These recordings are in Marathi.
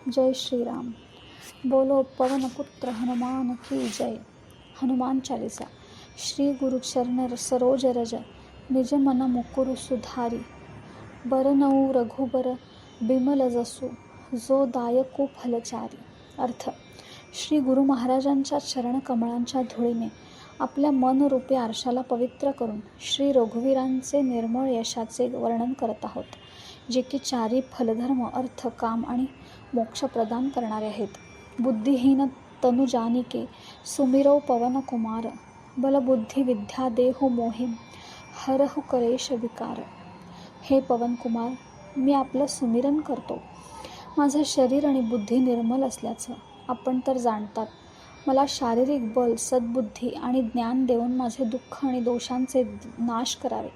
जय श्रीराम। बोलो पवन पुत्र हनुमान की जय। हनुमान चालीसा। श्री गुरु चरण सरोज रज, निज मन मुकुरु सुधारी। बरनऊ रघुबर बिमल जसु, जो दायको फलचारी। अर्थ: श्री गुरु महाराजांच्या चरण कमळांच्या धुळीने आपल्या मनरूपी आरशाला पवित्र करून श्री रघुवीरांचे निर्मळ यशाचे वर्णन करत आहोत, जे की चारी फलधर्म, अर्थ, काम आणि मोक्ष प्रदान करणारे आहेत. बुद्धिहीन तनु जानिके, सुमिरौ पवन कुमार. बलबुद्धी विद्या देहु मोहिम, हरहु कलेश विकार. हे पवन कुमार, मी आपलं सुमिरन करतो. माझं शरीर आणि बुद्धी निर्मल असल्याचं आपण तर जाणतात. मला शारीरिक बल, सद्बुद्धी आणि ज्ञान देऊन माझे दुःख आणि दोषांचे नाश करावे.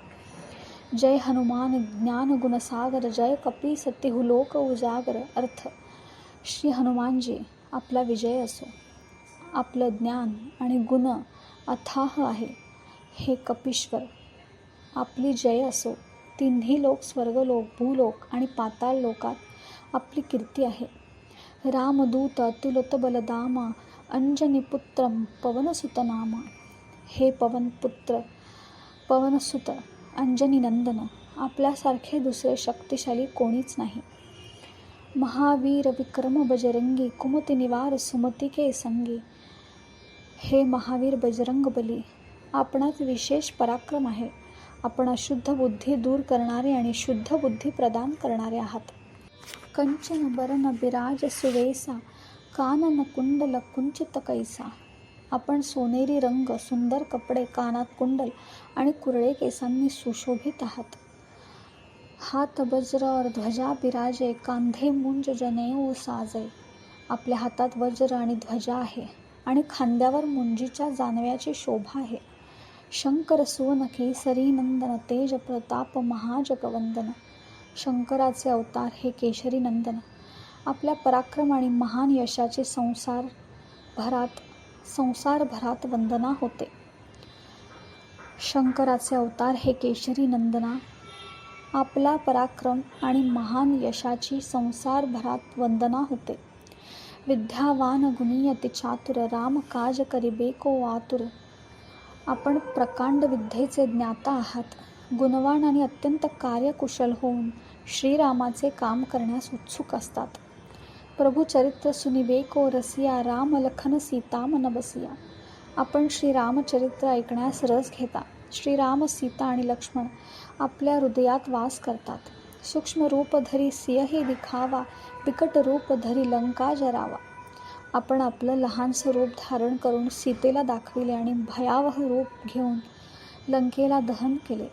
जय हनुमान ज्ञान गुणसागर, जय कपी सतिहु लोक उजागर. अर्थ: श्री हनुमानजी, आपला विजय असो. आपलं ज्ञान आणि गुण अथाह आहे. हे कपीश्वर, आपली जय असो. तिन्ही लोक, स्वर्गलोक, भूलोक आणि पाताळ लोकात आपली कीर्ती आहे. रामदूत अतुलित बलदामा, अंजनीपुत्र पवनसुत नामा. हे पवनपुत्र, पवनसुत, अंजनी नंदन, आपल्यासारखे दुसरे शक्तिशाली कोणीच नाही. महावीर विक्रम बजरंगी, कुमति निवार सुमति के संगी. हे महावीर बजरंग बली, आपणात विशेष पराक्रम आहे. आपण अशुद्ध बुद्धी दूर करणारे आणि शुद्ध बुद्धी प्रदान करणारे आहात. कंचन बरन बिराज सुवेसा, कानन कुंडल कुंचित कैसा. आपण सोनेरी रंग, सुंदर कपडे, कानात कुंडल आणि कुरळे केसांनी सुशोभित आहात. हात वज्र और ध्वजा बिराजे, कांधे मुंज जनेऊ साजे. आपल्या हातात वज्र आणि ध्वजा आहे आणि खांद्यावर मुंजीच्या जानव्याची शोभा आहे. शंकर सुवन केसरी नंदन, तेज प्रताप महाजगवंदन. शंकराचे अवतार हे केशरी नंदन. आपल्या पराक्रम आणि महान यशाची संसारभरात वंदना होते. शंकराचे अवतार हे केशरी नंदना, आपला पराक्रम आणि महान यशाची संसारभरात वंदना होते. विद्यावान गुणी अति चातुर, राम काज करिबे को आतुर. आपण प्रकांड विद्येचे ज्ञाता आहात. गुणवान आणि अत्यंत कार्यकुशल होऊन श्रीरामाचे काम करण्यास उत्सुक असतात. प्रभू चरित्र सुनिबे को रसिया, राम लखन सीता मन बसिया. आपण श्रीरामचरित्र ऐकण्यास रस घेता. श्रीराम, सीता आणि लक्ष्मण आपल्या हृदयात वास करतात. सूक्ष्म रूप धरी सिंह दिखावा, बिकट रूप धरी लंका जरावा. आपण आपलं लहानसं रूप धारण करून सीतेला दाखविले आणि भयावह रूप घेऊन लंकेला दहन केले.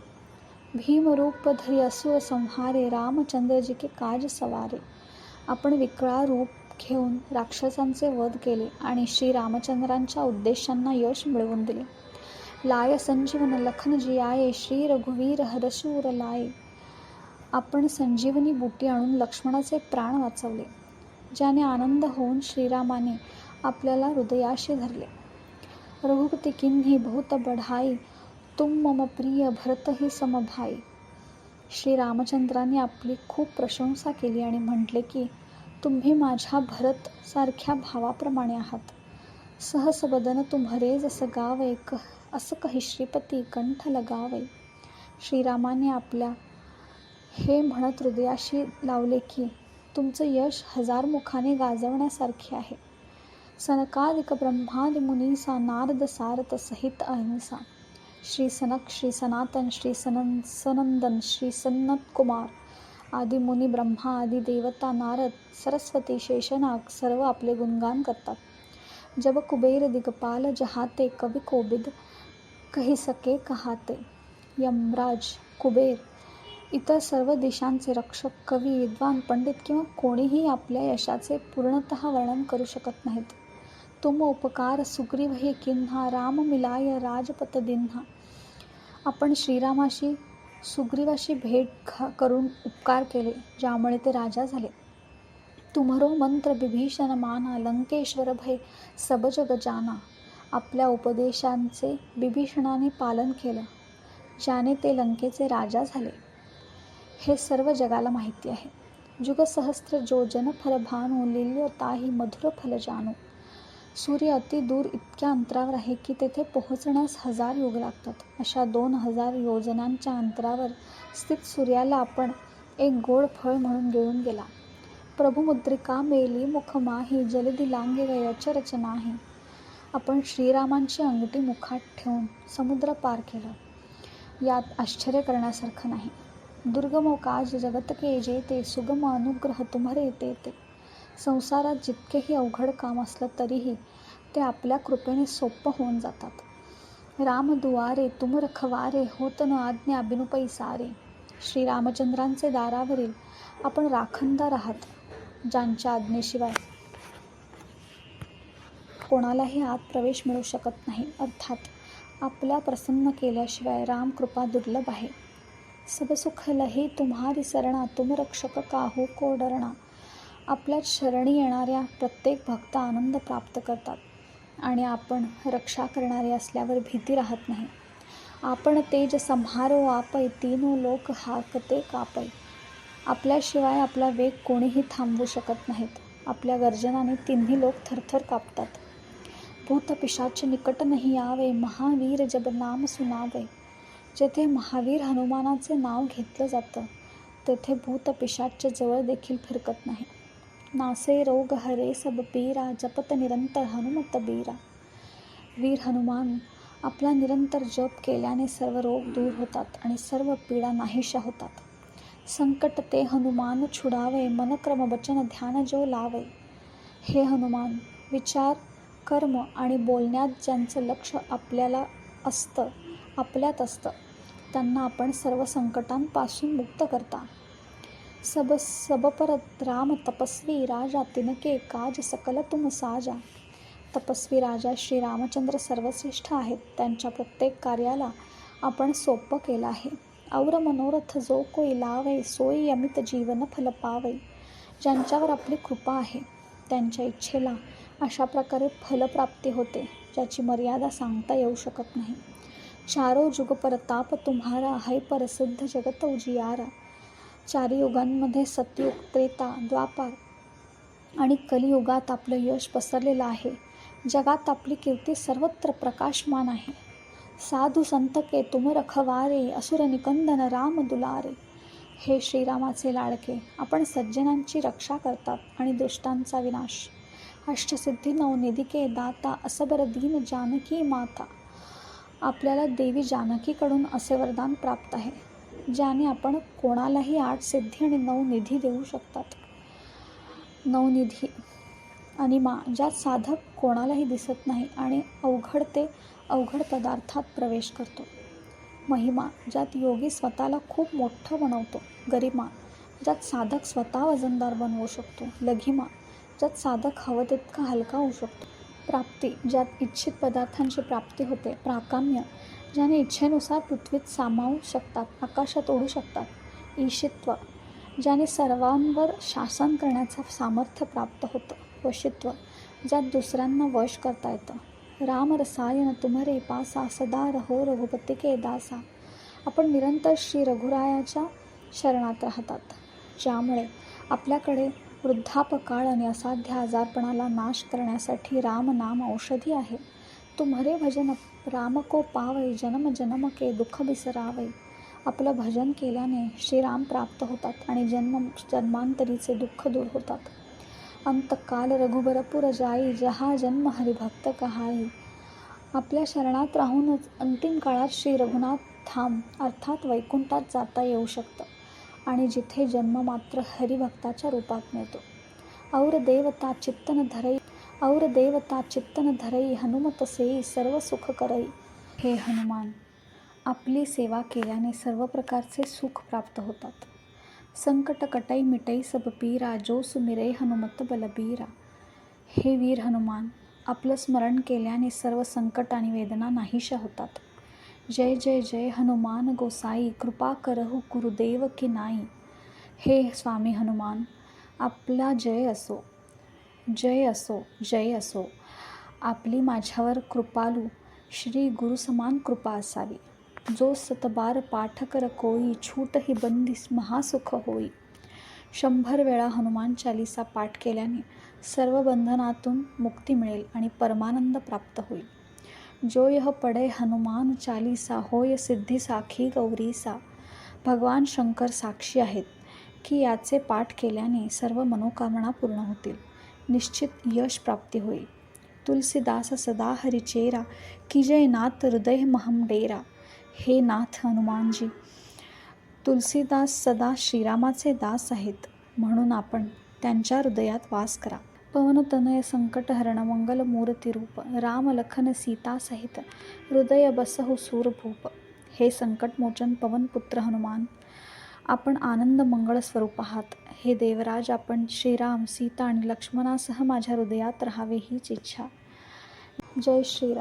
भीमरूप धरी असुर संहारे, रामचंद्रजी के काज सवारे. आपण विकराळ रूप घेऊन राक्षसांचे वध केले आणि श्रीरामचंद्रांच्या उद्देशांना यश मिळवून दिले. लाय संजीवन लखन जियाये, श्री रघुवीर हरसूर लाये. आपण संजीवनी बुटी आणून लक्ष्मणाचे प्राण वाचवले, ज्याने आनंद होऊन श्रीरामाने आपल्याला हृदयाशी धरले. रघुपति किन्ही बहुत बढाई, तुम मम प्रिय भरत ही समभाई. श्री रामचंद्रांनी आपली खूप प्रशंसा केली आणि म्हटले की, तुम्ही माझ्या भरत सारख्या भावाप्रमाणे आहात. सहस बदन तुम्हरे जस गावे, असं कही श्रीपती कंठ लगावे. श्रीरामाने आपल्या हे म्हणत हृदयाशी लावले की, तुमचं यश हजार मुखाने गाजवण्यासारखे आहे. सनकादिक ब्रह्मादि मुनीसा, नारद सारथ सहित अहिंसा. श्री सनक, श्री सनातन, श्री सनंदन, श्री सनत कुमार आदी मुनी, ब्रह्मा आदी देवता, नारद, सरस्वती, शेषनाग सर्व आपले गुणगान करतात. जब कुबेर दिगपाल जहाते, कवि कोबिद कही सके कहाते. यमराज, कुबेर, इतर सर्व दिशांचे रक्षक, कवी, विद्वान, पंडित किंवा कोणीही आपल्या यशाचे पूर्णतः वर्णन करू शकत नाहीत. तुम उपकार सुग्रीवही किन्हा, राम मिलाय राजपत दिन्हा. आपण श्रीरामाशी, सुग्रीवाशी भेट करून उपकार केले, ज्यामुळे ते राजा झाले. तुम्हरो मंत्र विभीषण माना, लंकेश्वर भय सब जग जाना. आपल्या उपदेशांचे विभीषणाने पालन केलं, ज्याने ते लंकेचे राजा झाले. हे सर्व जगाला माहिती आहे. जुगसहस्र योजन फलभानु लिल्योताही मधुर फल जानू. सूर्य अति दूर इतक्या अंतरावर आहे की तेथे पोहोचण्यास 1000 युग लागतात. अशा 2000 योजनांच्या अंतरावर स्थित सूर्याला आपण एक गोड फळ म्हणून गिळून गेला. प्रभुमुद्रिका मेली मुखमाही जलधी लांगे गयच रचनाही. आपण श्रीरामांची अंगठी मुखात ठेवून समुद्र पार केलं. यात आश्चर्य करण्यासारखं नाही. दुर्गम काज जगत के जेते सुगम अनुग्रह तुम्हरे तेते. संसारात जितकेही अवघड काम असलं तरीही ते आपल्या कृपेने सोपं होऊन जातात. राम दुआरे तुम रखवारे होत न आज्ञा बिनु पैसारे. श्रीरामचंद्रांचे दारावरील आपण राखणदार आहात, ज्यांच्या आज्ञेशिवाय कोणालाही आत प्रवेश मिळू शकत नाही. अर्थात आपल्या प्रसन्न केल्याशिवाय राम कृपा दुर्लभ आहे. सब सुख लही तुम्हारी सरणा तुम रक्षक काहू को डरणा. आपल्या शरणी येणाऱ्या प्रत्येक भक्त आनंद प्राप्त करतात आणि आपण रक्षा करणारे असल्यावर भीती राहत नाही. आपण तेज संहारो आपै तीनो लोक हाकते कापै. आपल्याशिवाय आपला वेग कोणीही थांबवू शकत नाहीत. आपल्या गर्जनाने तिन्ही लोक थरथर कापतात. भूत पिशाच निकट नाही आवे महावीर जब नाम सुनावे. जेथे महावीर हनुमानाचे नाव घेतलं जातं तेथे भूत पिशाच जवळ देखील फिरकत नाही. नासे रोग हरे सब पीरा जपत निरंतर हनुमत बीरा. वीर हनुमान आपला निरंतर जप केल्याने सर्व रोग दूर होतात आणि सर्व पीडा नाहीशा होतात. संकट ते हनुमान छुडावे मन क्रम वचन ध्यान जो लावे. हे हनुमान, विचार कर्म आणि बोलण्यात ज्यांचं लक्ष आपल्यात असतं त्यांना आपण सर्व संकटांपासून मुक्त करता. सब पर राम तपस्वी राजा तिनके काज सकल तुम साजा. तपस्वी राजा श्री रामचंद्र सर्वश्रेष्ठ आहेत. त्यांच्या प्रत्येक कार्याला आपण सोपं केलं आहे. और मनोरथ जो कोई लावै सोई अमित जीवन फल पावै. ज्यांच्यावर आपली कृपा आहे त्यांच्या इच्छेला अशा प्रकारे फलप्राप्ती होते ज्याची मर्यादा सांगता येऊ शकत नाही. चारो जुग परताप तुम्हारा है प्रसिद्ध जगत उजियारा. चारी युगांमध्ये सतयुग, त्रेता, द्वापार आणि कलियुगात आपलं यश पसरलेलं आहे. जगात आपली कीर्ती सर्वत्र प्रकाशमान आहे. साधू संत के तुम रखवारे असुर निकंदन राम दुलारे. हे श्रीरामाचे लाडके, आपण सज्जनांची रक्षा करतात आणि दुष्टांचा विनाश. अष्टसिद्धी नवनिधी के दाता असबर दीन जानकी माता. आपल्याला देवी जानकीकडून असे वरदान प्राप्त आहे ज्याने आपण कोणालाही 8 सिद्धी आणि 9 निधी देऊ शकतात. 9 निधी अनिमा, ज्यात साधक कोणालाही दिसत नाही आणि अवघड ते अवघड पदार्थात प्रवेश करतो. महिमा, ज्यात योगी स्वतःला खूप मोठं बनवतो. गरिमा, ज्यात साधक स्वतः वजनदार बनवू शकतो. लघिमा, ज्यात साधक हवं तितका हलका होऊ शकतो. प्राप्ती, ज्यात इच्छित पदार्थांची प्राप्ती होते. प्राकाम्य, ज्याने इच्छेनुसार पृथ्वीत सामावू शकतात, आकाशात उडू शकतात. ईशित्व, ज्याने सर्वांवर शासन करण्याचं सामर्थ्य प्राप्त होतं. वशित्व, ज्यात दुसऱ्यांना वश करता येतं. राम रसायन तुम्हरे पासा सदा रहो रघुपती के दासा. आपण निरंतर श्री रघुरायाच्या शरणात राहतात, ज्यामुळे आपल्याकडे वृद्धापकाळ आणि असाध्य आजारपणाला नाश करण्यासाठी राम नाम औषधी आहे. तुम्हरे भजन राम को पावै जन्म जन्म के दुःख बिसरावै. आपलं भजन केल्याने श्रीराम प्राप्त होतात आणि जन्मांतरीचे दुःख दूर होतात. अंतकाल रघुबरपुर जाई जहा जन्म हरिभक्त कहाई. आपल्या शरणात राहूनच अंतिम काळात श्री रघुनाथ धाम अर्थात वैकुंठात जाता येऊ शकतं आणि जिथे जन्म मात्र हरिभक्ताच्या रूपात मिळतो. और देवता चित्तन धरई हनुमत सेई सर्व सुख करई. हे हनुमान, आपली सेवा केल्याने सर्व प्रकारचे सुख प्राप्त होतात. संकट कटई मिटई सब पीरा जो सुमिरै हनुमत बलबीरा. हे वीर हनुमान, आपलं स्मरण केल्याने सर्व संकट आणि वेदना नाहीशा होतात. जय जय जय हनुमान गोसाई कृपा करहु गुरुदेव की नाई. हे स्वामी हनुमान, आपला जय असो, जय असो, जय असो. आपली माझ्यावर कृपालू श्री गुरुसमान कृपा असावी. जो सतबार पाठ कर कोई छूट ही बंदिस महासुख होई. 100 वेळा हनुमान चालीसा पाठ केल्याने सर्व बंधनातून मुक्ती मिळेल आणि परमानंद प्राप्त होईल. जो यह पढे हनुमान चालीसा होय सिद्धी साखी गौरीसा. भगवान शंकर साक्षी आहेत की याचे पाठ केल्याने सर्व मनोकामना पूर्ण होतील, निश्चित यश प्राप्ती होईल. तुलसीदास सदा हरिचेरा की जय नाथ हृदय महम डेरा. हे नाथ हनुमानजी, तुलसीदास सदा श्रीरामाचे दास आहेत, म्हणून आपण त्यांच्या हृदयात वास करा. पवनतनय संकटहरण मंगल मूर्ती रूप. राम लखन सीता सहित हृदय बसहु सूरभूप. हे संकटमोचन पवनपुत्र हनुमान, आपण आनंद मंगळ स्वरूप आहात. हे देवराज, आपण श्रीराम, सीता आणि लक्ष्मणासह माझ्या हृदयात राहावे हीच इच्छा. जय श्रीराम.